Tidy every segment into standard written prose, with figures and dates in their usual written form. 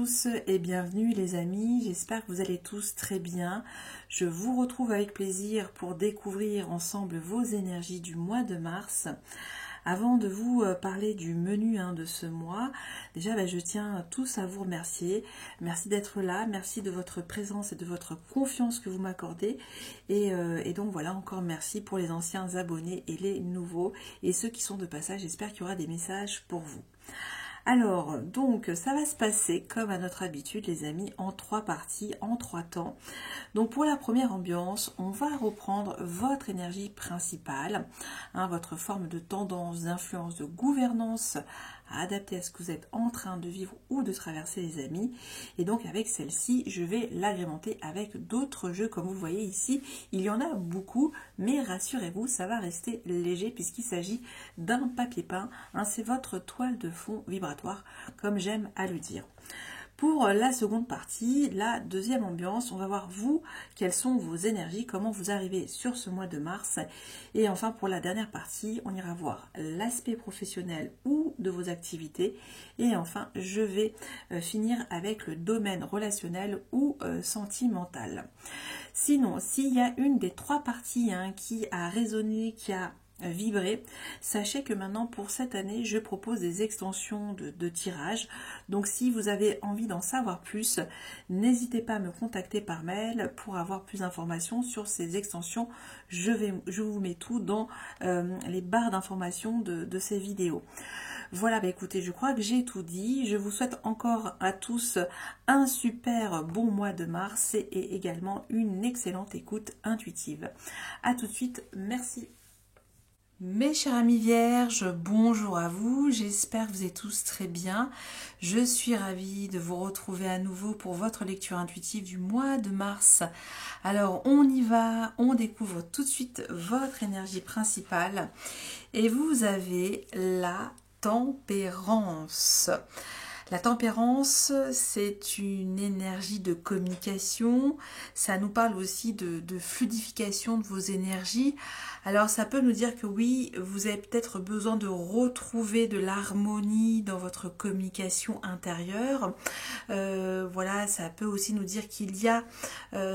tous et bienvenue les amis, j'espère que vous allez tous très bien. Je vous retrouve avec plaisir pour découvrir ensemble vos énergies du mois de mars. Avant de vous parler du menu de ce mois, déjà je tiens tous à vous remercier. Merci d'être là, merci de votre présence et de votre confiance que vous m'accordez. Et donc voilà, encore merci pour les anciens abonnés et les nouveaux. Et ceux qui sont de passage, j'espère qu'il y aura des messages pour vous. Alors, donc, ça va se passer comme à notre habitude, les amis, en 3 parties, en 3 temps. Donc, pour la première ambiance, on va reprendre votre énergie principale, votre forme de tendance, d'influence, de gouvernance à adapter à ce que vous êtes en train de vivre ou de traverser, les amis. Et donc, avec celle-ci, je vais l'agrémenter avec d'autres jeux. Comme vous le voyez ici, il y en a beaucoup, mais rassurez-vous, ça va rester léger puisqu'il s'agit d'un papier peint. C'est votre toile de fond vibratoire, comme j'aime à le dire. Pour la seconde partie, la deuxième ambiance, on va voir vous, quelles sont vos énergies, comment vous arrivez sur ce mois de mars. Et enfin, pour la dernière partie, on ira voir l'aspect professionnel ou de vos activités. Et enfin, je vais finir avec le domaine relationnel ou sentimental. Sinon, s'il y a une des 3 parties qui a résonné, qui a vibrer, sachez que maintenant pour cette année je propose des extensions de tirage. Donc si vous avez envie d'en savoir plus, n'hésitez pas à me contacter par mail pour avoir plus d'informations sur ces extensions. Je vous mets tout dans les barres d'informations de ces vidéos. Voilà, écoutez, je crois que j'ai tout dit. Je vous souhaite encore à tous un super bon mois de mars et également une excellente écoute intuitive. À tout de suite, merci. Mes chers amis vierges, bonjour à vous, j'espère que vous êtes tous très bien. Je suis ravie de vous retrouver à nouveau pour votre lecture intuitive du mois de mars. Alors on y va, on découvre tout de suite votre énergie principale et vous avez la tempérance. La tempérance, c'est une énergie de communication, ça nous parle aussi de fluidification de vos énergies. Alors ça peut nous dire que oui, vous avez peut-être besoin de retrouver de l'harmonie dans votre communication intérieure. Voilà, ça peut aussi nous dire qu'il y a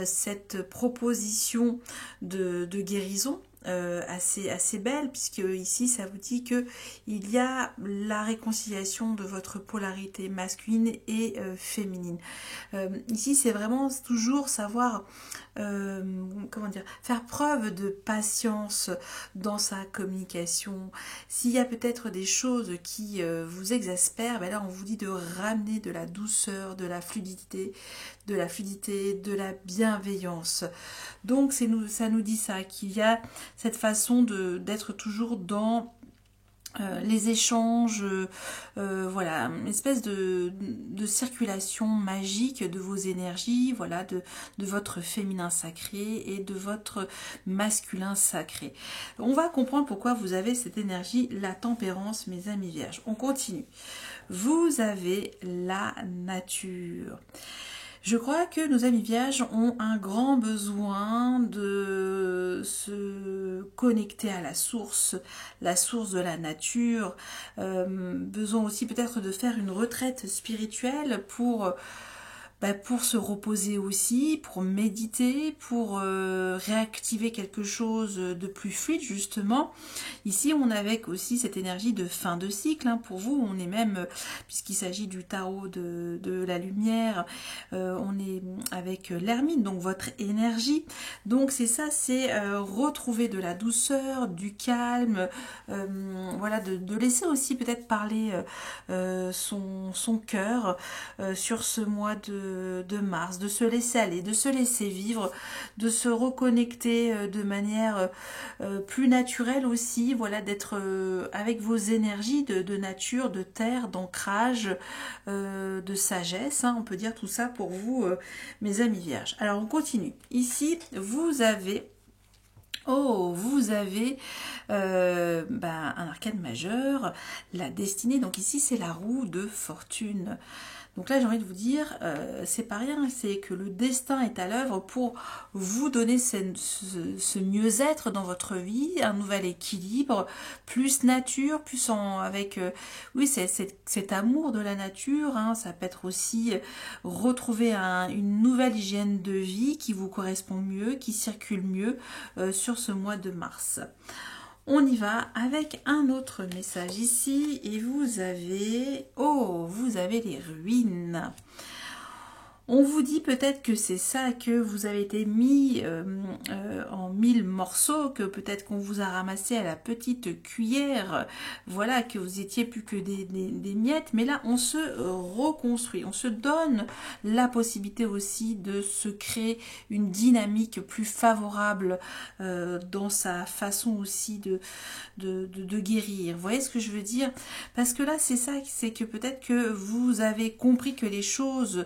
cette proposition de guérison. Assez belle, puisque ici ça vous dit que il y a la réconciliation de votre polarité masculine et féminine. Ici c'est vraiment toujours savoir faire preuve de patience dans sa communication. S'il y a peut-être des choses qui vous exaspèrent, là on vous dit de ramener de la douceur, de la fluidité, de la bienveillance. Donc ça nous dit ça, qu'il y a cette façon d'être toujours dans les échanges, voilà, une espèce de circulation magique de vos énergies, voilà, de votre féminin sacré et de votre masculin sacré. On va comprendre pourquoi vous avez cette énergie, la tempérance, mes amis vierges. On continue. Vous avez la nature. Je crois que nos amis vierges ont un grand besoin de se connecter à la source de la nature, besoin aussi peut-être de faire une retraite spirituelle pour se reposer aussi, pour méditer, pour réactiver quelque chose de plus fluide justement. Ici on a avec aussi cette énergie de fin de cycle, pour vous on est même, puisqu'il s'agit du tarot de la lumière, on est avec l'hermine, donc votre énergie. Donc c'est ça, c'est retrouver de la douceur, du calme, voilà, de laisser aussi peut-être parler son cœur sur ce mois de mars, de se laisser aller, de se laisser vivre, de se reconnecter de manière plus naturelle aussi, voilà, d'être avec vos énergies de nature, de terre, d'ancrage, de sagesse, on peut dire tout ça pour vous, mes amis vierges. Alors on continue. Ici, vous avez un arcane majeur, la destinée. Donc ici, c'est la roue de fortune. Donc là, j'ai envie de vous dire, c'est pas rien, c'est que le destin est à l'œuvre pour vous donner ce mieux-être dans votre vie, un nouvel équilibre, plus nature, plus avec, oui, cet amour de la nature, hein, ça peut être aussi retrouver une nouvelle hygiène de vie qui vous correspond mieux, qui circule mieux sur ce mois de mars. On y va avec un autre message ici et vous avez, oh, vous avez les ruines. On vous dit peut-être que c'est ça, que vous avez été mis en 1000 morceaux, que peut-être qu'on vous a ramassé à la petite cuillère, voilà, que vous étiez plus que des miettes, mais là on se reconstruit, on se donne la possibilité aussi de se créer une dynamique plus favorable dans sa façon aussi de guérir. Vous voyez ce que je veux dire? Parce que là c'est ça, c'est que peut-être que vous avez compris que les choses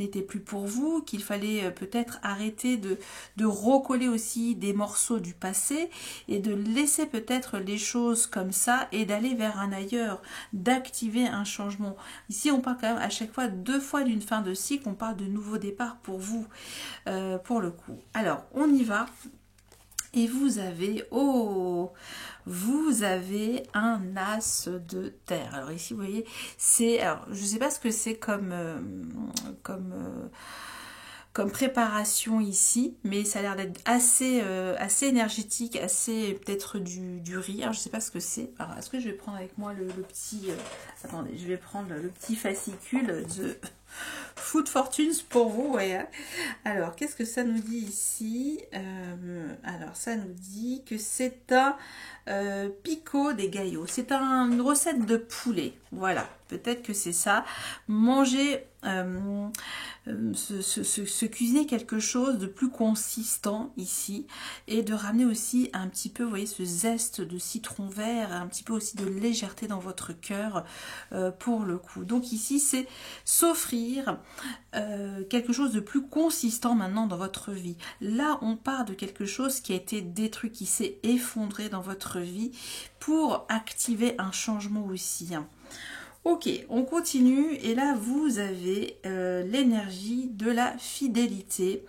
n'était plus pour vous, qu'il fallait peut-être arrêter de recoller aussi des morceaux du passé et de laisser peut-être les choses comme ça et d'aller vers un ailleurs, d'activer un changement. Ici, on parle quand même à chaque fois 2 fois d'une fin de cycle, on parle de nouveau départ pour vous, pour le coup. Alors, on y va. Et vous avez, oh, vous avez un as de terre. Alors ici, vous voyez, c'est, alors je ne sais pas ce que c'est comme préparation ici, mais ça a l'air d'être assez, assez énergétique, assez peut-être du riz. Alors je ne sais pas ce que c'est. Alors est-ce que je vais prendre avec moi le petit, attendez, je vais prendre le petit fascicule de Food Fortunes pour vous, ouais. Alors, qu'est-ce que ça nous dit ici? Alors, ça nous dit que c'est un pico des gaillots. C'est une recette de poulet. Voilà, peut-être que c'est ça. Manger, se cuisiner quelque chose de plus consistant ici et de ramener aussi un petit peu, vous voyez, ce zeste de citron vert, un petit peu aussi de légèreté dans votre cœur pour le coup. Donc ici, c'est s'offrir quelque chose de plus consistant maintenant dans votre vie. Là, on part de quelque chose qui a été détruit, qui s'est effondré dans votre vie pour activer un changement aussi. Ok, on continue et là vous avez l'énergie de la fidélité.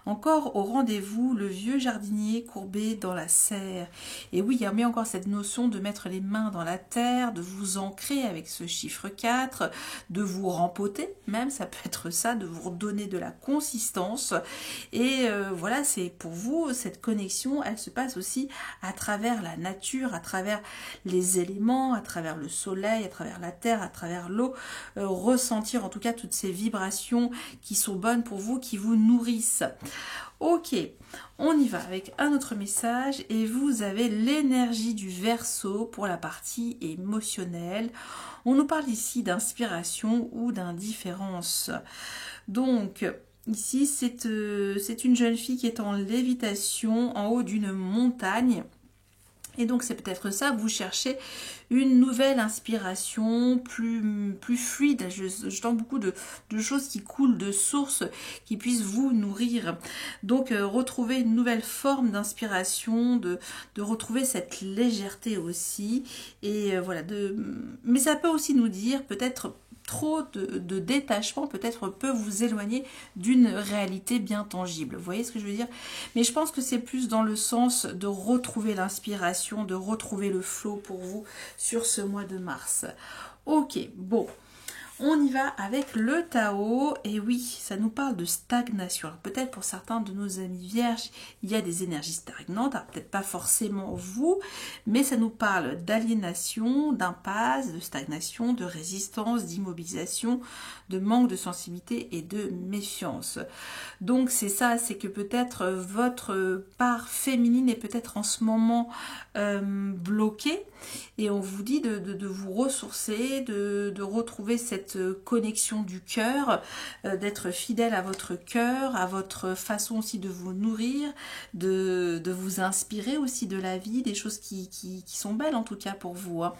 Encore au rendez-vous, le vieux jardinier courbé dans la serre. Et oui, il y a encore cette notion de mettre les mains dans la terre, de vous ancrer avec ce chiffre 4, de vous rempoter, même ça peut être ça, de vous redonner de la consistance. Et voilà, c'est pour vous, cette connexion, elle se passe aussi à travers la nature, à travers les éléments, à travers le soleil, à travers la terre, à travers l'eau, ressentir en tout cas toutes ces vibrations qui sont bonnes pour vous, qui vous nourrissent. Ok, on y va avec un autre message et vous avez l'énergie du Verseau pour la partie émotionnelle. On nous parle ici d'inspiration ou d'indifférence. Donc, ici, c'est une jeune fille qui est en lévitation en haut d'une montagne. Et donc c'est peut-être ça, vous cherchez une nouvelle inspiration plus fluide. Je tente beaucoup de choses qui coulent de sources, qui puissent vous nourrir. Donc retrouver une nouvelle forme d'inspiration, de retrouver cette légèreté aussi. Et voilà, mais ça peut aussi nous dire peut-être trop de détachement peut-être peut vous éloigner d'une réalité bien tangible. Vous voyez ce que je veux dire? Mais je pense que c'est plus dans le sens de retrouver l'inspiration, de retrouver le flow pour vous sur ce mois de mars. Ok, bon. On y va avec le Tao, et oui, ça nous parle de stagnation. Peut-être pour certains de nos amis vierges, il y a des énergies stagnantes, peut-être pas forcément vous, mais ça nous parle d'aliénation, d'impasse, de stagnation, de résistance, d'immobilisation, de manque de sensibilité et de méfiance. Donc c'est ça, c'est que peut-être votre part féminine est peut-être en ce moment bloquée, et on vous dit de vous ressourcer, de retrouver cette connexion du cœur, d'être fidèle à votre cœur, à votre façon aussi de vous nourrir, de vous inspirer aussi de la vie, des choses qui sont belles en tout cas pour vous. Hein.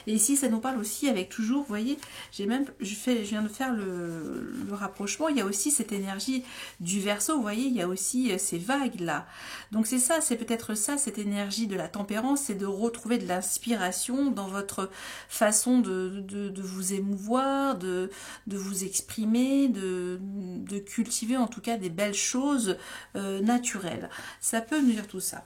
Et ici, ça nous parle aussi avec toujours, vous voyez, je viens de faire le rapprochement, il y a aussi cette énergie du Verseau, vous voyez, il y a aussi ces vagues là. Donc c'est ça, c'est peut-être ça, cette énergie de la tempérance, c'est de retrouver de l'inspiration dans votre façon de vous émouvoir, de vous exprimer, de cultiver en tout cas des belles choses naturelles. Ça peut nous dire tout ça.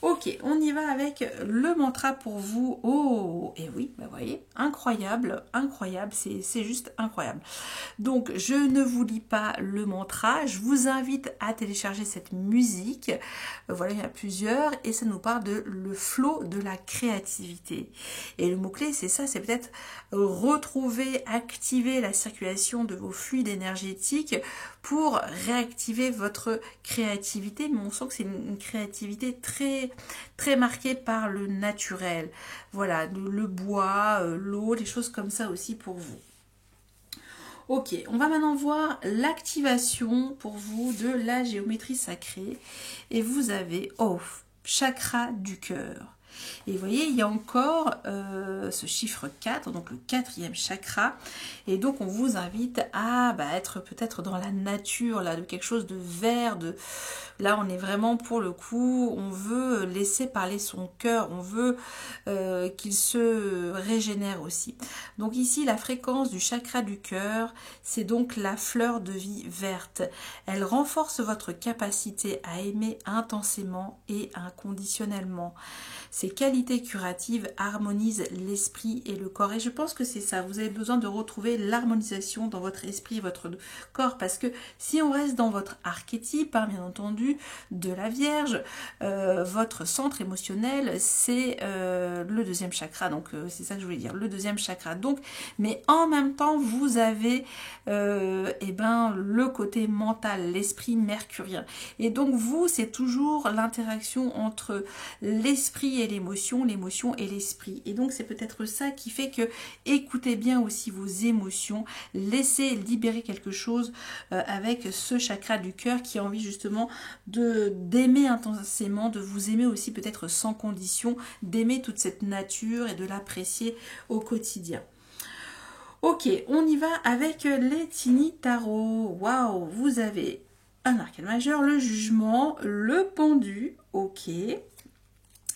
Ok, on y va avec le mantra pour vous. Oh, et oui, vous voyez, incroyable, incroyable, c'est juste incroyable. Donc, je ne vous lis pas le mantra, je vous invite à télécharger cette musique. Voilà, il y en a plusieurs, et ça nous parle de le flot de la créativité. Et le mot-clé, c'est ça, c'est peut-être retrouver, activer la circulation de vos fluides énergétiques pour réactiver votre créativité, mais on sent que c'est une créativité très, très marquée par le naturel. Voilà, le bois, l'eau, des choses comme ça aussi pour vous. Ok, on va maintenant voir l'activation pour vous de la géométrie sacrée. Et vous avez, chakra du cœur. Et vous voyez, il y a encore ce chiffre 4, donc le 4e chakra. Et donc, on vous invite à être peut-être dans la nature, là, de quelque chose de vert. Là, on est vraiment, pour le coup, on veut laisser parler son cœur. On veut qu'il se régénère aussi. Donc ici, la fréquence du chakra du cœur, c'est donc la fleur de vie verte. Elle renforce votre capacité à aimer intensément et inconditionnellement. Ces qualités curatives harmonisent l'esprit et le corps. Et je pense que c'est ça. Vous avez besoin de retrouver l'harmonisation dans votre esprit et votre corps. Parce que si on reste dans votre archétype, bien entendu, de la Vierge, votre centre émotionnel, c'est le 2e chakra. Donc, c'est ça que je voulais dire. Le 2e chakra. Donc, mais en même temps, vous avez le côté mental, l'esprit mercurien. Et donc, vous, c'est toujours l'interaction entre l'esprit et l'émotion et l'esprit. Et donc, c'est peut-être ça qui fait que écoutez bien aussi vos émotions, laissez libérer quelque chose avec ce chakra du cœur qui a envie justement d'aimer intensément, de vous aimer aussi peut-être sans condition, d'aimer toute cette nature et de l'apprécier au quotidien. Ok, on y va avec les Tini Tarot. Waouh, vous avez un arcane majeur, le jugement, le pendu, ok.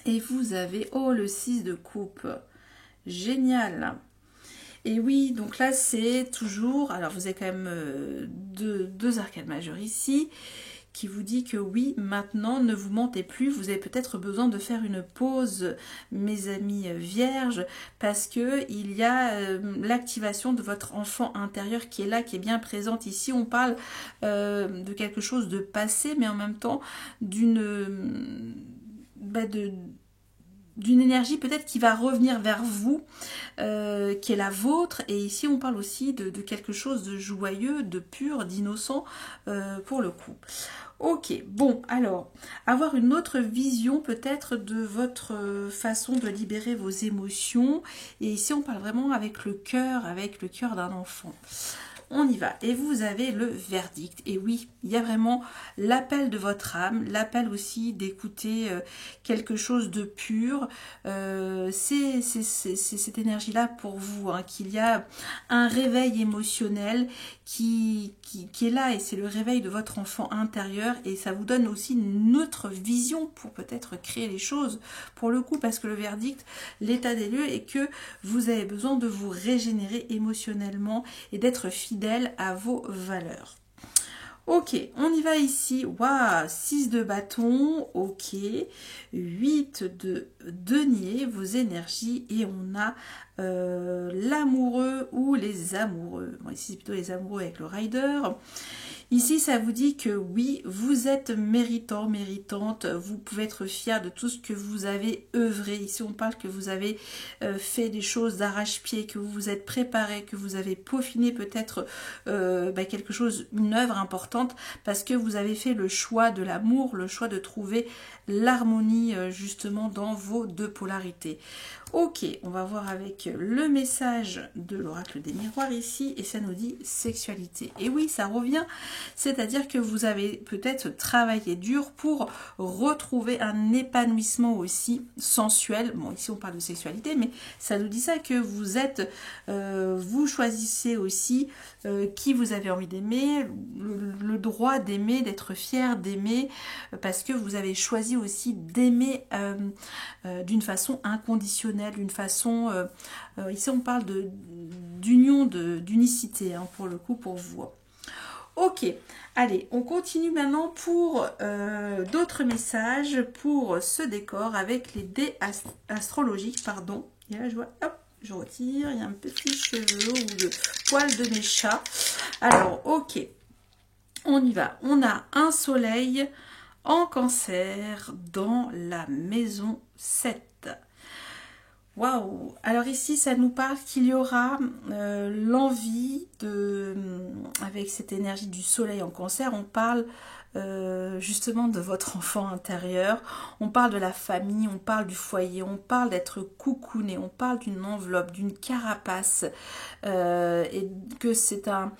Et vous avez, le 6 de coupe. Génial. Et oui, donc là, c'est toujours... Alors, vous avez quand même deux arcanes majeures ici qui vous dit que oui, maintenant, ne vous mentez plus. Vous avez peut-être besoin de faire une pause, mes amis vierges, parce que il y a l'activation de votre enfant intérieur qui est là, qui est bien présente. Ici, on parle de quelque chose de passé, mais en même temps d'une énergie peut-être qui va revenir vers vous, qui est la vôtre. Et ici, on parle aussi de quelque chose de joyeux, de pur, d'innocent pour le coup. Ok, bon, alors, avoir une autre vision peut-être de votre façon de libérer vos émotions. Et ici, on parle vraiment avec le cœur d'un enfant. On y va. Et vous avez le verdict. Et oui, il y a vraiment l'appel de votre âme, l'appel aussi d'écouter quelque chose de pur. C'est cette énergie-là pour vous, qu'il y a un réveil émotionnel qui est là, et c'est le réveil de votre enfant intérieur, et ça vous donne aussi une autre vision pour peut-être créer les choses pour le coup, parce que le verdict, l'état des lieux est que vous avez besoin de vous régénérer émotionnellement et d'être fidèle à vos valeurs. Ok, on y va ici. Waouh, 6 de bâton, ok. 8 de denier, vos énergies. Et on a l'amoureux ou les amoureux. Bon, ici, c'est plutôt les amoureux avec le rider. Ici, ça vous dit que oui, vous êtes méritant, méritante, vous pouvez être fier de tout ce que vous avez œuvré. Ici, on parle que vous avez fait des choses d'arrache-pied, que vous vous êtes préparé, que vous avez peaufiné peut-être quelque chose, une œuvre importante, parce que vous avez fait le choix de l'amour, le choix de trouver l'harmonie justement dans vos deux polarités. Ok, on va voir avec le message de l'oracle des miroirs ici, et ça nous dit sexualité. Et oui, ça revient, c'est-à-dire que vous avez peut-être travaillé dur pour retrouver un épanouissement aussi sensuel. Bon, ici on parle de sexualité, mais ça nous dit ça, que vous êtes, vous choisissez aussi qui vous avez envie d'aimer, le droit d'aimer, d'être fier d'aimer, parce que vous avez choisi aussi d'aimer d'une façon inconditionnelle. émotionnelle, d'une façon... ici, on parle d'union, d'unicité, hein, pour le coup, pour vous. Ok, allez, on continue maintenant pour d'autres messages pour ce décor avec les dés astrologiques, pardon. Et là, je vois, hop, je retire, il y a un petit cheveu ou de poil de mes chats. Alors, ok, on y va. On a un soleil en Cancer dans la maison 7. Waouh! Alors ici, ça nous parle qu'il y aura l'envie de, avec cette énergie du soleil en Cancer, on parle justement de votre enfant intérieur, on parle de la famille, on parle du foyer, on parle d'être coucouné, on parle d'une enveloppe, d'une carapace, et que c'est un...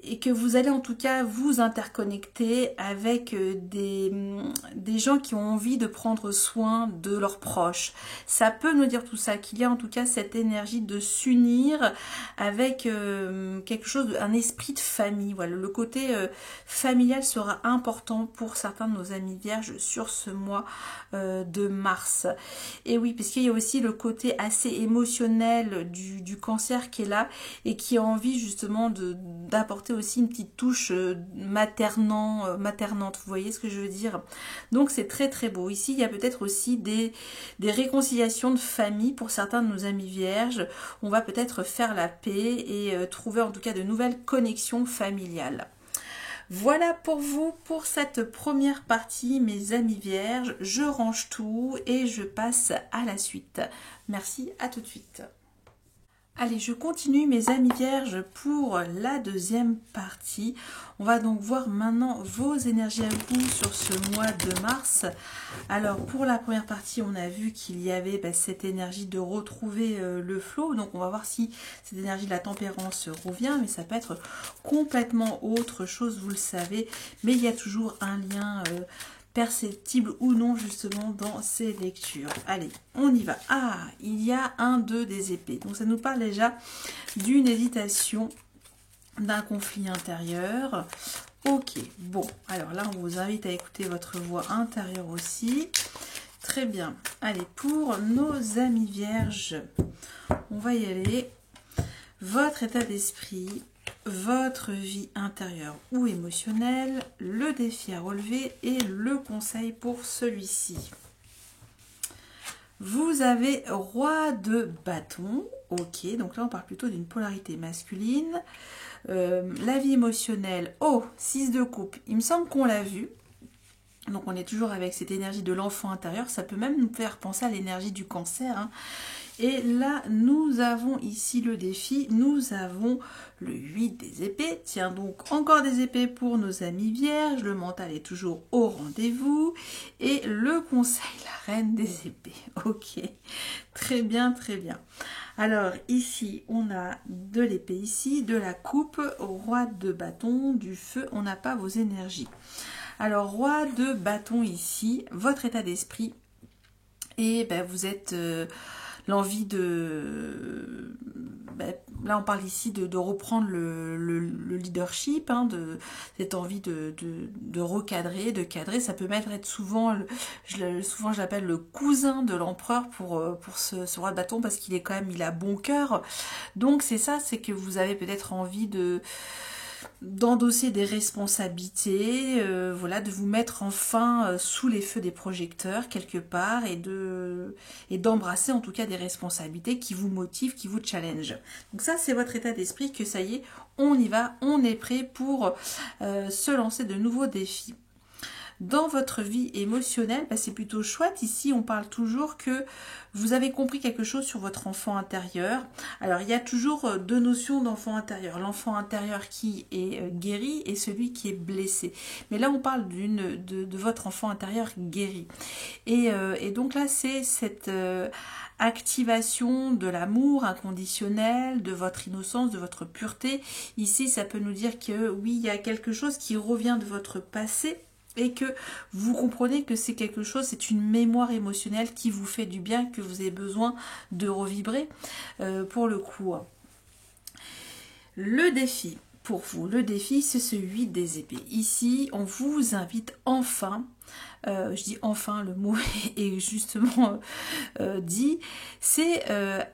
et que vous allez en tout cas vous interconnecter avec des gens qui ont envie de prendre soin de leurs proches. Ça peut nous dire tout ça, qu'il y a en tout cas cette énergie de s'unir avec quelque chose, un esprit de famille. Voilà, le côté familial sera important pour certains de nos amis vierges sur ce mois de mars. Et oui, puisqu'il y a aussi le côté assez émotionnel du cancer qui est là et qui a envie justement d'apporter aussi une petite touche maternante, vous voyez ce que je veux dire. Donc c'est très très beau. Ici il y a peut-être aussi des réconciliations de famille pour certains de nos amis vierges. On va peut-être faire la paix et trouver en tout cas de nouvelles connexions familiales. Voilà pour vous pour cette première partie, mes amis vierges. Je range tout et je passe à la suite. Merci, à tout de suite. Allez, je continue mes amis vierges pour la deuxième partie. On va donc voir maintenant vos énergies à vous sur ce mois de mars. Alors pour la première partie, on a vu qu'il y avait cette énergie de retrouver le flow. Donc on va voir si cette énergie de la tempérance revient, mais ça peut être complètement autre chose, vous le savez. Mais il y a toujours un lien perceptible ou non justement dans ces lectures. Allez, on y va. Ah, il y a un 2 des épées. Donc ça nous parle déjà d'une hésitation, d'un conflit intérieur. Ok, bon, alors là on vous invite à écouter votre voix intérieure aussi. Très bien. Allez, pour nos amis vierges, on va y aller. Votre état d'esprit, votre vie intérieure ou émotionnelle, le défi à relever et le conseil pour celui-ci. Vous avez roi de bâton, ok, donc là on parle plutôt d'une polarité masculine. La vie émotionnelle, oh, 6 de coupe, il me semble qu'on l'a vu. Donc on est toujours avec cette énergie de l'enfant intérieur, ça peut même nous faire penser à l'énergie du cancer, hein. Et là, nous avons ici le défi, nous avons le 8 des épées. Tiens, donc encore des épées pour nos amis vierges, le mental est toujours au rendez-vous. Et le conseil, la reine des épées. Ok, très bien, très bien. Alors ici, on a de l'épée ici, de la coupe, roi de bâton, du feu, on n'a pas vos énergies. Alors, roi de bâton ici, votre état d'esprit, et vous êtes... l'envie de... là, on parle ici de reprendre le leadership, hein, de cette envie de recadrer, de cadrer. Ça peut même être souvent, souvent je l'appelle le cousin de l'empereur pour ce roi de bâton parce qu'il est quand même, il a bon cœur. Donc c'est ça, c'est que vous avez peut-être envie d'endosser des responsabilités, voilà, de vous mettre enfin sous les feux des projecteurs quelque part et d'embrasser en tout cas des responsabilités qui vous motivent, qui vous challengent. Donc ça c'est votre état d'esprit que ça y est, on y va, on est prêt pour se lancer de nouveaux défis. Dans votre vie émotionnelle, c'est plutôt chouette. Ici, on parle toujours que vous avez compris quelque chose sur votre enfant intérieur. Alors, il y a toujours deux notions d'enfant intérieur. L'enfant intérieur qui est guéri et celui qui est blessé. Mais là, on parle de votre enfant intérieur guéri. Et donc là, c'est cette... activation de l'amour inconditionnel, de votre innocence, de votre pureté. Ici, ça peut nous dire que oui, il y a quelque chose qui revient de votre passé et que vous comprenez que c'est quelque chose, c'est une mémoire émotionnelle qui vous fait du bien, que vous avez besoin de revibrer pour le coup. Le défi. Pour vous, le défi, c'est ce 8 des épées. Ici, on vous invite enfin je dis enfin, le mot est justement dit, c'est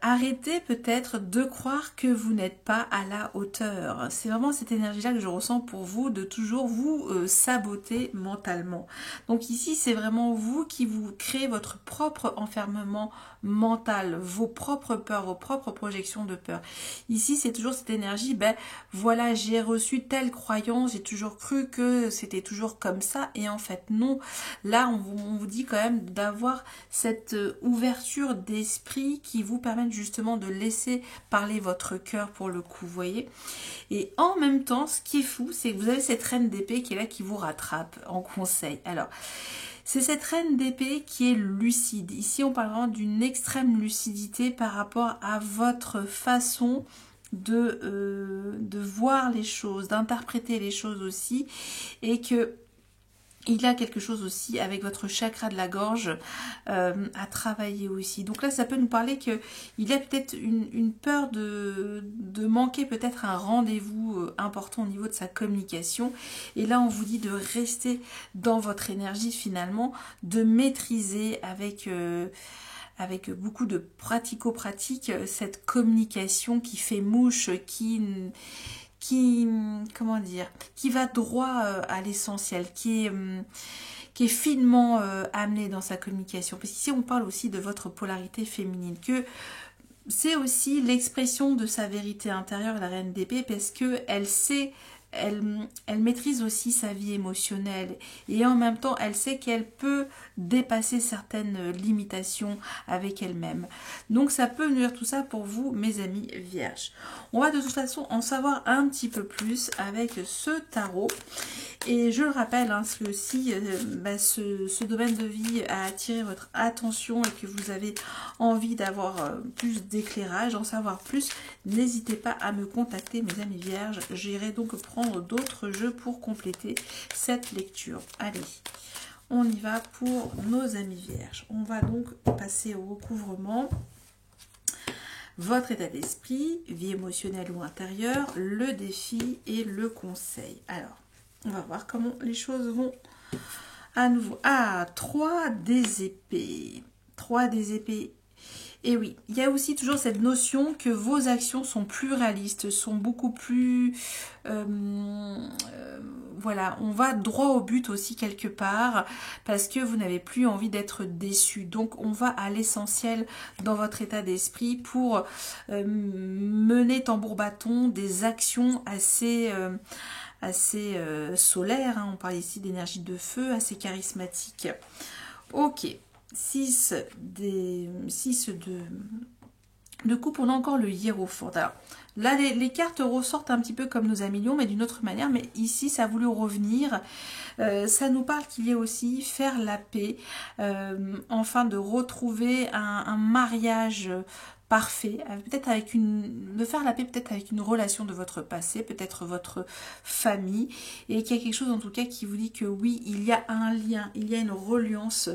arrêter peut-être de croire que vous n'êtes pas à la hauteur. C'est vraiment cette énergie-là que je ressens pour vous, de toujours vous saboter mentalement. Donc ici, c'est vraiment vous qui vous créez votre propre enfermement mental, vos propres peurs, vos propres projections de peur. Ici, c'est toujours cette énergie, ben voilà, j'ai reçu telle croyance, j'ai toujours cru que c'était toujours comme ça, et en fait non. Là, on vous dit quand même d'avoir cette ouverture d'esprit qui vous permet justement de laisser parler votre cœur pour le coup, vous voyez. Et en même temps, ce qui est fou, c'est que vous avez cette reine d'épée qui est là, qui vous rattrape en conseil. Alors, c'est cette reine d'épée qui est lucide. Ici, on parle vraiment d'une extrême lucidité par rapport à votre façon de voir les choses, d'interpréter les choses aussi, et que il y a quelque chose aussi avec votre chakra de la gorge à travailler aussi. Donc là, ça peut nous parler qu'il y a peut-être une peur de manquer peut-être un rendez-vous important au niveau de sa communication. Et là, on vous dit de rester dans votre énergie finalement, de maîtriser avec beaucoup de pratico-pratique cette communication qui fait mouche, comment dire, qui va droit à l'essentiel, qui est finement amené dans sa communication. Parce qu'ici, on parle aussi de votre polarité féminine, que c'est aussi l'expression de sa vérité intérieure, la reine d'épée, parce que elle sait, elle maîtrise aussi sa vie émotionnelle, et en même temps elle sait qu'elle peut dépasser certaines limitations avec elle-même. Donc ça peut nous dire tout ça pour vous, mes amis vierges. On va de toute façon en savoir un petit peu plus avec ce tarot. Et je le rappelle, hein, que si ce domaine de vie a attiré votre attention et que vous avez envie d'avoir plus d'éclairage, d'en savoir plus, n'hésitez pas à me contacter, mes amis vierges. J'irai donc prendre d'autres jeux pour compléter cette lecture. Allez, on y va pour nos amis vierges. On va donc passer au recouvrement. Votre état d'esprit, vie émotionnelle ou intérieure, le défi et le conseil. Alors, on va voir comment les choses vont à nouveau. Ah, 3 des épées. 3 des épées. Et oui, il y a aussi toujours cette notion que vos actions sont plus réalistes, sont beaucoup plus... voilà, on va droit au but aussi quelque part, parce que vous n'avez plus envie d'être déçu. Donc on va à l'essentiel dans votre état d'esprit pour mener tambour-bâton des actions assez solaires, hein. On parle ici d'énergie de feu, assez charismatique. Ok. 6 de coupe, on a encore le hiérophante. Alors là, les cartes ressortent un petit peu comme nos amis lions, mais d'une autre manière. Mais ici, ça a voulu revenir. Ça nous parle qu'il y a aussi faire la paix, enfin de retrouver un mariage parfait, peut-être de faire la paix peut-être avec une relation de votre passé, peut-être votre famille, et qu'il y a quelque chose en tout cas qui vous dit que oui, il y a un lien, il y a une reliance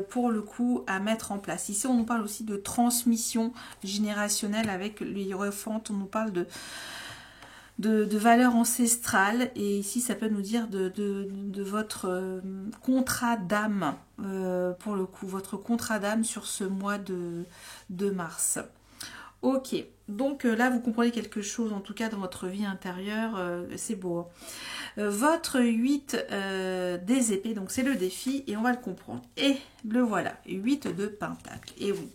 pour le coup à mettre en place. Ici, on nous parle aussi de transmission générationnelle avec le hiérophant, on nous parle de valeurs ancestrales, et ici ça peut nous dire de votre contrat d'âme, pour le coup, votre contrat d'âme sur ce mois de mars. Ok, donc là vous comprenez quelque chose en tout cas dans votre vie intérieure, c'est beau. Votre 8 des épées, donc c'est le défi, et on va le comprendre. Et le voilà, 8 de pentacles, et oui.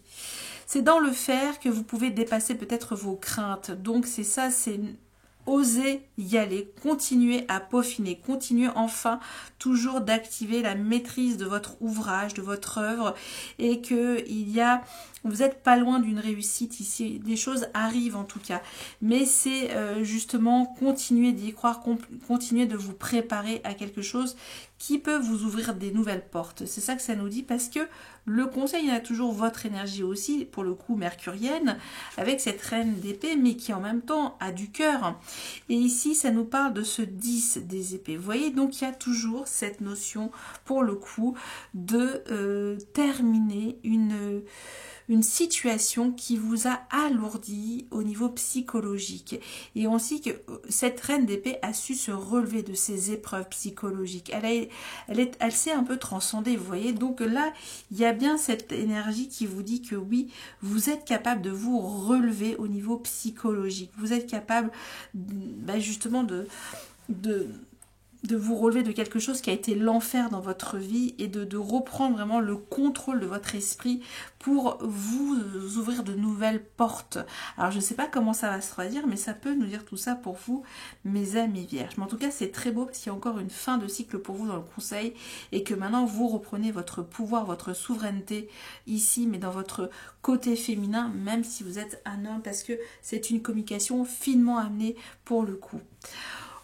C'est dans le faire que vous pouvez dépasser peut-être vos craintes, donc c'est ça, c'est... Osez y aller, continuez à peaufiner, continuez enfin toujours d'activer la maîtrise de votre ouvrage, de votre œuvre, et que vous n'êtes pas loin d'une réussite ici, des choses arrivent en tout cas, mais c'est justement continuer d'y croire, continuer de vous préparer à quelque chose qui peut vous ouvrir des nouvelles portes. C'est ça que ça nous dit, parce que le conseil, il y a toujours votre énergie aussi, pour le coup mercurienne, avec cette reine d'épée, mais qui en même temps a du cœur. Et ici, ça nous parle de ce 10 des épées. Vous voyez, donc il y a toujours cette notion, pour le coup, de terminer une une situation qui vous a alourdi au niveau psychologique. Et on sait que cette reine d'épée a su se relever de ces épreuves psychologiques. Elle s'est un peu transcendée, vous voyez. Donc là, il y a bien cette énergie qui vous dit que oui, vous êtes capable de vous relever au niveau psychologique. Vous êtes capable justement de vous relever de quelque chose qui a été l'enfer dans votre vie et de reprendre vraiment le contrôle de votre esprit pour vous ouvrir de nouvelles portes. Alors je ne sais pas comment ça va se traduire, mais ça peut nous dire tout ça pour vous, mes amis vierges. Mais en tout cas, c'est très beau parce qu'il y a encore une fin de cycle pour vous dans le conseil et que maintenant vous reprenez votre pouvoir, votre souveraineté ici, mais dans votre côté féminin, même si vous êtes un homme, parce que c'est une communication finement amenée pour le coup.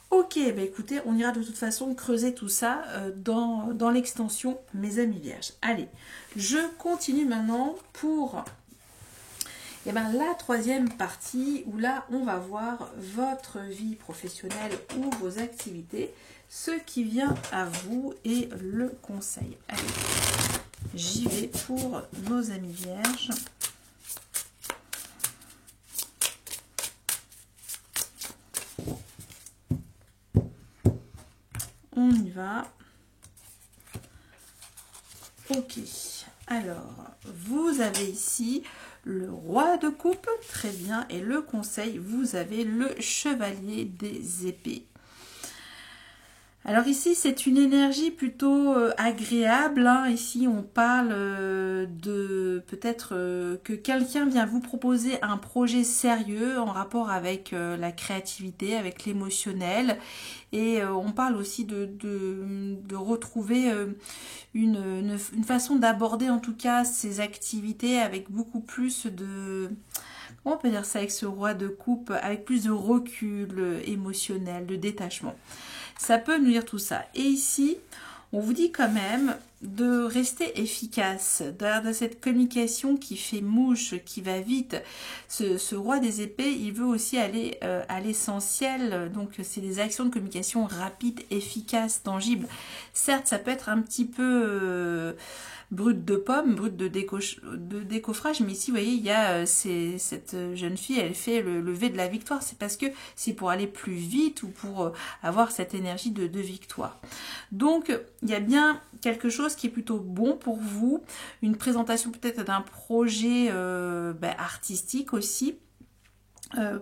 Ok, écoutez, on ira de toute façon creuser tout ça dans l'extension, mes amis vierges. Allez, je continue maintenant pour la troisième partie où là, on va voir votre vie professionnelle ou vos activités, ce qui vient à vous et le conseil. Allez, j'y vais pour nos amis vierges. On y va. Ok. Alors, vous avez ici le roi de coupe, très bien. Et le conseil, vous avez le chevalier des épées. Alors ici, c'est une énergie plutôt agréable. Hein. Ici, on parle de peut-être que quelqu'un vient vous proposer un projet sérieux en rapport avec la créativité, avec l'émotionnel. Et on parle aussi de retrouver une façon d'aborder en tout cas ces activités avec beaucoup plus de... Comment on peut dire ça avec ce roi de coupe? Avec plus de recul émotionnel, de détachement. Ça peut nous dire tout ça. Et ici, on vous dit quand même de rester efficace, de cette communication qui fait mouche, qui va vite. Ce roi des épées, il veut aussi aller à l'essentiel. Donc, c'est des actions de communication rapides, efficaces, tangibles. Certes, ça peut être un petit peu... brut de pomme, brut de décoffrage, mais ici vous voyez il y a cette jeune fille, elle fait le lever de la victoire, c'est parce que c'est pour aller plus vite ou pour avoir cette énergie de victoire. Donc il y a bien quelque chose qui est plutôt bon pour vous, une présentation peut-être d'un projet artistique aussi.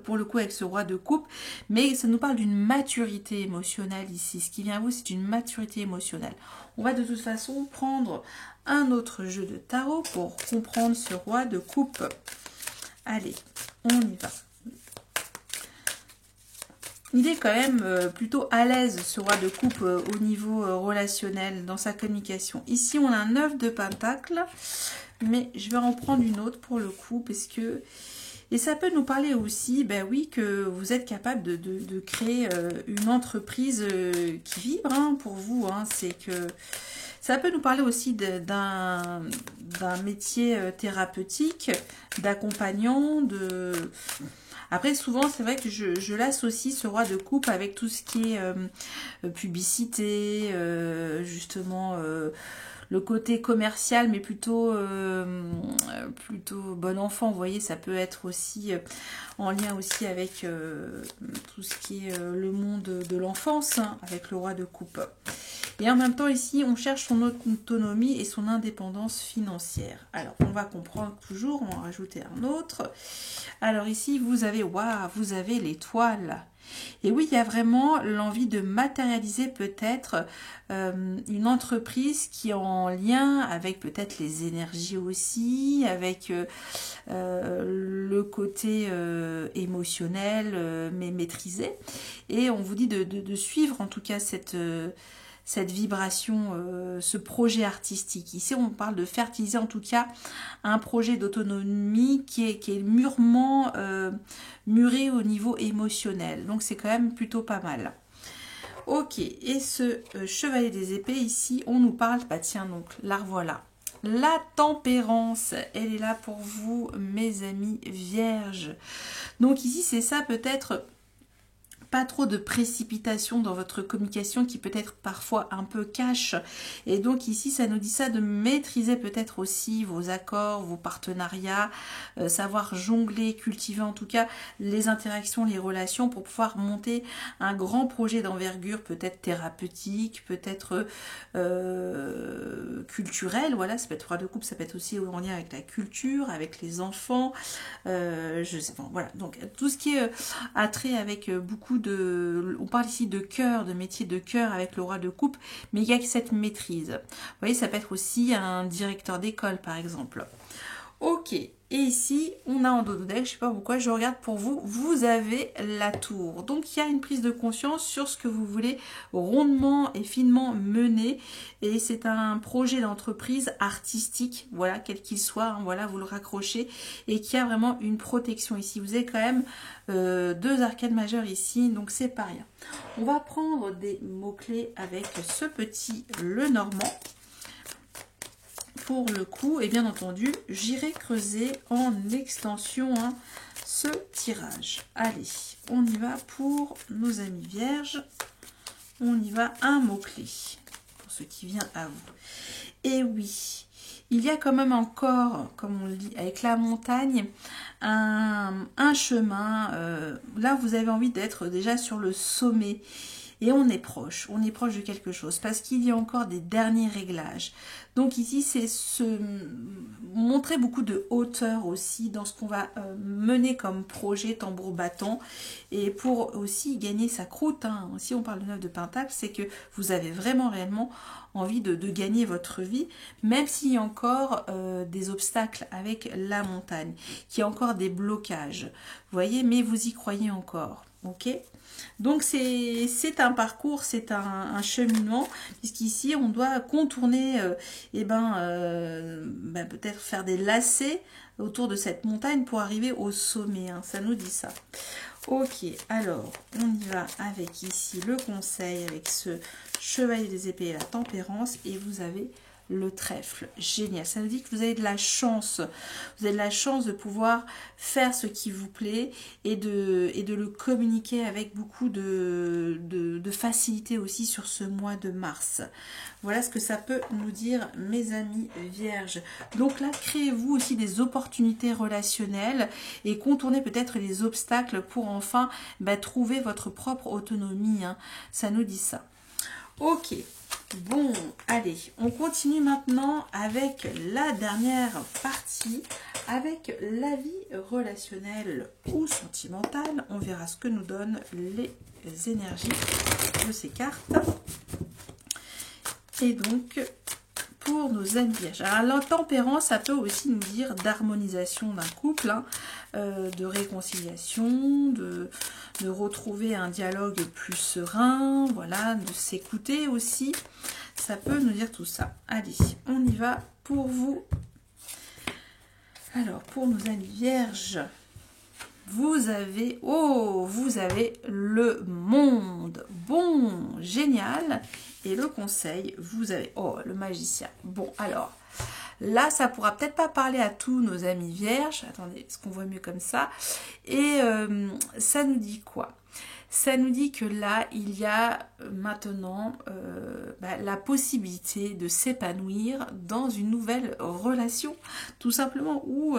Pour le coup avec ce roi de coupe, mais ça nous parle d'une maturité émotionnelle ici. Ce qui vient à vous, c'est une maturité émotionnelle. On va de toute façon prendre un autre jeu de tarot pour comprendre ce roi de coupe. Allez, on y va. Il est quand même plutôt à l'aise, ce roi de coupe, au niveau relationnel, dans sa communication. Ici, on a un 9 de pentacle, mais je vais en prendre une autre pour le coup, parce que... Et ça peut nous parler aussi, oui, que vous êtes capable de créer une entreprise qui vibre pour vous. Hein. C'est que ça peut nous parler aussi d'un métier thérapeutique, d'accompagnant, de... Après, souvent, c'est vrai que je l'associe, ce roi de coupe, avec tout ce qui est publicité, justement... le côté commercial, mais plutôt bon enfant, vous voyez, ça peut être aussi en lien aussi avec tout ce qui est le monde de l'enfance, hein, avec le roi de coupe. Et en même temps, ici, on cherche son autonomie et son indépendance financière. Alors, on va comprendre toujours, on va en rajouter un autre. Alors ici, vous avez l'étoile. Et oui, il y a vraiment l'envie de matérialiser peut-être une entreprise qui est en lien avec peut-être les énergies aussi, avec le côté émotionnel, mais maîtrisé. Et on vous dit de suivre en tout cas cette vibration, ce projet artistique. Ici, on parle de fertiliser en tout cas un projet d'autonomie qui est mûrement mûré au niveau émotionnel. Donc, c'est quand même plutôt pas mal. Ok, et ce chevalier des épées, ici, on nous parle, tiens, donc, la revoilà. La tempérance, elle est là pour vous, mes amis vierges. Donc, ici, c'est ça peut-être... pas trop de précipitation dans votre communication qui peut être parfois un peu cash. Et donc ici, ça nous dit ça de maîtriser peut-être aussi vos accords, vos partenariats, savoir jongler, cultiver en tout cas les interactions, les relations pour pouvoir monter un grand projet d'envergure, peut-être thérapeutique, peut-être culturel. Voilà, ça peut être roi de coupe, ça peut être aussi en lien avec la culture, avec les enfants. Je sais pas, voilà. Donc tout ce qui est attrait avec beaucoup de... On parle ici de cœur, de métier de cœur avec le roi de coupe, mais il y a que cette maîtrise. Vous voyez, ça peut être aussi un directeur d'école, par exemple. Ok, et ici, on a en dos de deck, je sais pas pourquoi, je regarde pour vous, vous avez la tour. Donc, il y a une prise de conscience sur ce que vous voulez rondement et finement mener. Et c'est un projet d'entreprise artistique, voilà, quel qu'il soit, hein, voilà, vous le raccrochez. Et qui a vraiment une protection ici. Vous avez quand même deux arcades majeures ici, donc c'est pas rien. On va prendre des mots-clés avec ce petit Lenormand. Pour le coup, et bien entendu, j'irai creuser en extension ce tirage. Allez, on y va pour nos amis vierges. On y va, un mot-clé pour ce qui vient à vous. Et oui, il y a quand même encore, comme on le dit, avec la montagne, un chemin. Là, vous avez envie d'être déjà sur le sommet. Et on est proche de quelque chose, parce qu'il y a encore des derniers réglages. Donc ici, c'est montrer beaucoup de hauteur aussi dans ce qu'on va mener comme projet tambour battant. Et pour aussi gagner sa croûte, hein. Si on parle de 9 de Pentacle, c'est que vous avez vraiment réellement envie de gagner votre vie, même s'il y a encore des obstacles avec la montagne, qu'il y a encore des blocages. Vous voyez, mais vous y croyez encore, ok ? Donc c'est un parcours, c'est un cheminement, puisqu'ici on doit contourner, peut-être faire des lacets autour de cette montagne pour arriver au sommet, hein, ça nous dit ça. Ok, alors on y va avec ici le conseil, avec ce chevalier des épées et la tempérance, et vous avez le trèfle. Génial, ça veut dire que vous avez de la chance. Vous avez de la chance de pouvoir faire ce qui vous plaît et de le communiquer avec beaucoup de facilité aussi sur ce mois de mars. Voilà ce que ça peut nous dire, mes amis vierges. Donc là, créez-vous aussi des opportunités relationnelles et contournez peut-être les obstacles pour enfin trouver votre propre autonomie, hein. Ça nous dit ça. Ok. Bon, allez, on continue maintenant avec la dernière partie, avec la vie relationnelle ou sentimentale. On verra ce que nous donnent les énergies de ces cartes. Et donc, pour nos amis vierges. Alors, la tempérance, ça peut aussi nous dire d'harmonisation d'un couple, hein, de réconciliation, de retrouver un dialogue plus serein, voilà, de s'écouter aussi. Ça peut nous dire tout ça. Allez, on y va pour vous. Alors, pour nos amis vierges, vous avez le monde. Bon, génial. Et le conseil, vous avez, le magicien. Bon, alors, là, ça pourra peut-être pas parler à tous nos amis vierges. Attendez, est-ce qu'on voit mieux comme ça? Et ça nous dit quoi? Ça nous dit que là, il y a maintenant la possibilité de s'épanouir dans une nouvelle relation, tout simplement, ou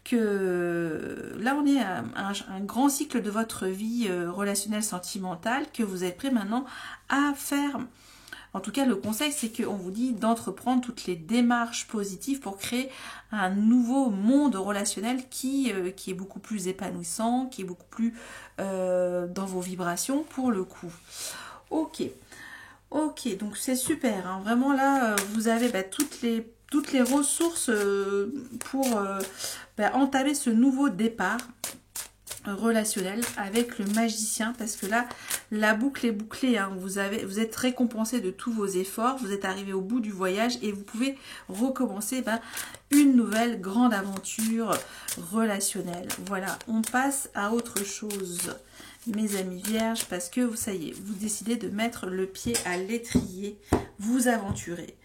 que là, on est à un grand cycle de votre vie relationnelle, sentimentale, que vous êtes prêt maintenant à faire. En tout cas, le conseil, c'est qu'on vous dit d'entreprendre toutes les démarches positives pour créer un nouveau monde relationnel qui est beaucoup plus épanouissant, qui est beaucoup plus dans vos vibrations pour le coup. Ok, donc c'est super, hein. Vraiment là, vous avez toutes les ressources pour entamer ce nouveau départ relationnel avec le magicien, parce que là la boucle est bouclée, hein. Vous êtes récompensé de tous vos efforts, vous êtes arrivé au bout du voyage et vous pouvez recommencer une nouvelle grande aventure relationnelle. Voilà, on passe à autre chose, mes amis vierges, parce que ça y est, vous décidez de mettre le pied à l'étrier, vous aventurez.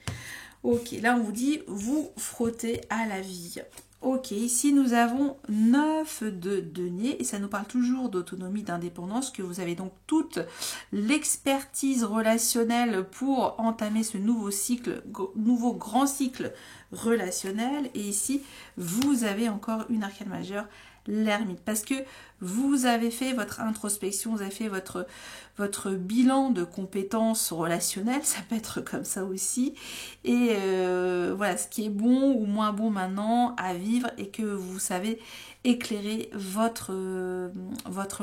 Ok, là on vous dit, vous frottez à la vie. Ok, ici nous avons 9 de denier et ça nous parle toujours d'autonomie, d'indépendance, que vous avez donc toute l'expertise relationnelle pour entamer ce nouveau cycle, nouveau grand cycle relationnel. Et ici, vous avez encore une arcane majeure, l'ermite, parce que vous avez fait votre introspection, vous avez fait votre bilan de compétences relationnelles, ça peut être comme ça aussi, et voilà ce qui est bon ou moins bon maintenant à vivre, et que vous savez éclairer votre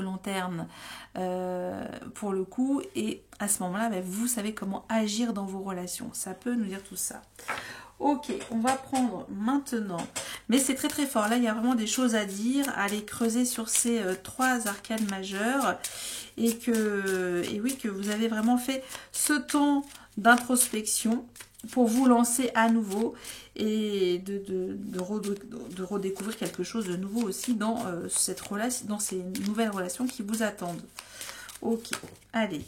lanterne pour le coup, et à ce moment-là, vous savez comment agir dans vos relations. Ça peut nous dire tout ça. Ok, on va prendre maintenant, mais c'est très très fort, là il y a vraiment des choses à dire, à aller creuser sur ces 3 arcanes majeures, et oui, que vous avez vraiment fait ce temps d'introspection pour vous lancer à nouveau, et de redécouvrir quelque chose de nouveau aussi dans cette relation, dans ces nouvelles relations qui vous attendent. Ok, allez.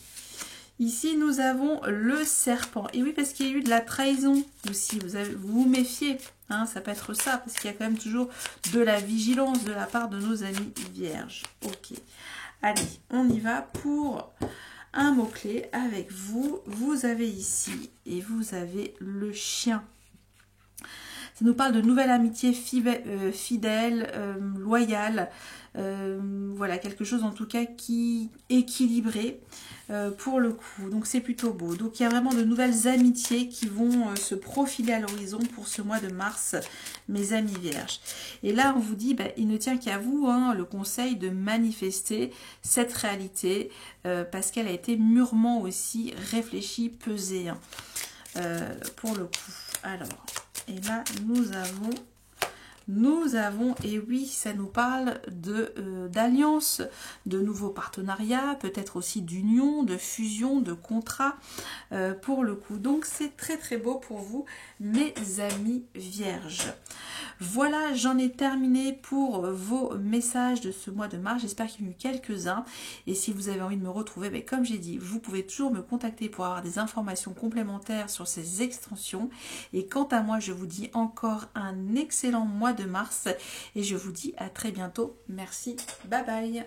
Ici, nous avons le serpent. Et oui, parce qu'il y a eu de la trahison aussi. Vous vous méfiez. Hein, ça peut être ça, parce qu'il y a quand même toujours de la vigilance de la part de nos amis vierges. Ok. Allez, on y va pour un mot-clé avec vous. Vous avez ici, et vous avez le chien. Ça nous parle de nouvelle amitié fidèle, loyale. Voilà, quelque chose en tout cas qui est équilibré pour le coup, donc c'est plutôt beau. Donc il y a vraiment de nouvelles amitiés qui vont se profiler à l'horizon pour ce mois de mars, mes amis vierges. Et là on vous dit, il ne tient qu'à vous, hein, le conseil de manifester cette réalité, parce qu'elle a été mûrement aussi réfléchie, pesée, hein, pour le coup. Alors, et là nous avons, et oui, ça nous parle d'alliance, de nouveaux partenariats, peut-être aussi d'union, de fusion, de contrat, pour le coup. Donc c'est très très beau pour vous, mes amis vierges. Voilà, j'en ai terminé pour vos messages de ce mois de mars. J'espère qu'il y en a eu quelques-uns. Et si vous avez envie de me retrouver, comme j'ai dit, vous pouvez toujours me contacter pour avoir des informations complémentaires sur ces extensions. Et quant à moi, je vous dis encore un excellent mois de mars. Et je vous dis à très bientôt. Merci. Bye bye.